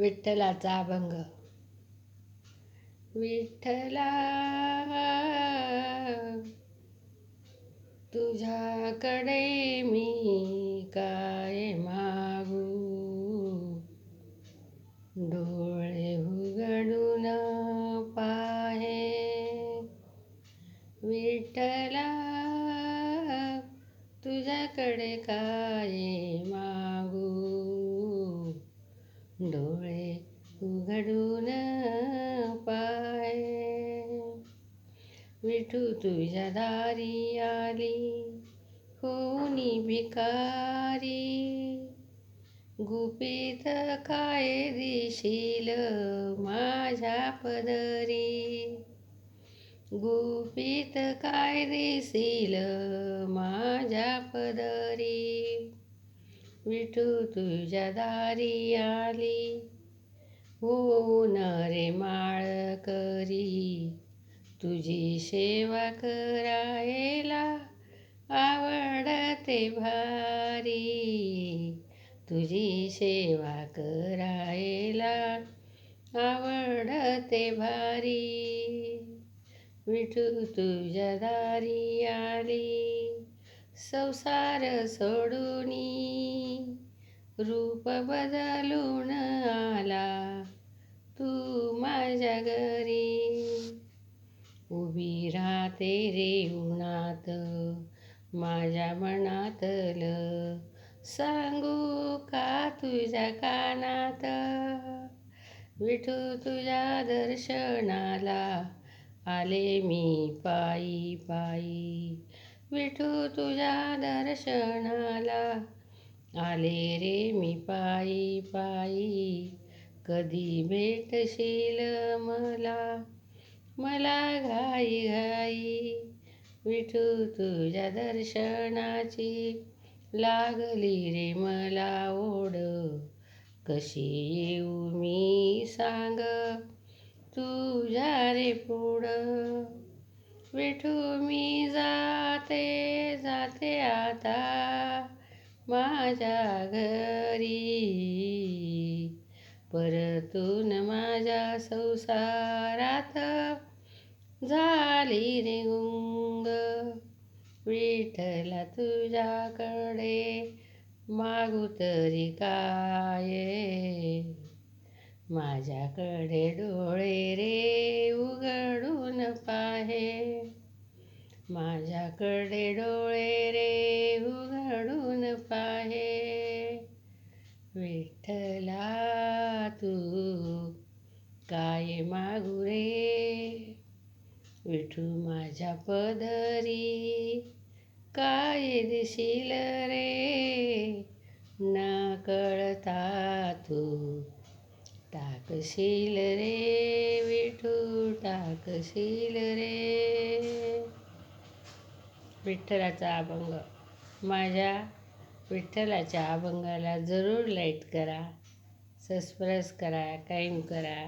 विठ्ठलाचा अभंग. विठ्ठला तुझ्याकडे मी काय मागू, डोळे उघडून पाहे. विठ्ठला तुझ्याकडे काय मागू, डोळे उघडून पाहे. विठू तुझ्या दारी आली कोणी भिकारी, गुपित काय दिशील माझ्या पदरी, गुपित काय दिसील माझ्या पदरी. विठू तुझ्या दारी आली होऊन रे माळ करी, तुझी सेवा करायला आवडते भारी, तुझी सेवा करायला आवडते भारी. विठू तुझ्या दारी आली संसार सोडूनी, रूप बदलून आला तू माझ्या घरी. उभी राहते रे उन्हात माझ्या मनातलं, सांगू का तुझ्या कानात. विठू तुझ्या दर्शनाला आले मी पायी पायी, विठू तुझ्या दर्शनाला आले रे मी पायी पायी. कधी भेटशील मला, मला घाई घाई. विठू तुझ्या दर्शनाची लागली रे मला ओढ, कशी येऊ मी सांग तुझ्या रे पुढं. विठू मी जाते जाते आता माझ्या घरी, परतून माझ्या संसारात झाली रे गुंग. विठ्ठला तुझ्याकडे मागू तरी काय, माझ्याकडे डोळे रे उघडून पाहे. माझ्याकडे डोळे रे उघडून पाहे. विठ्ठला तू काय मागू रे, विठू माझ्या पदरी काय दिशील रे. न कळता तू टाकशील रे, विठू टाकशील रे. विठ्ठलाचा अभंग. माझ्या विठ्ठलाच्या अभंगाला जरूर लाईक करा, सबस्क्राईब करा, कायम करा.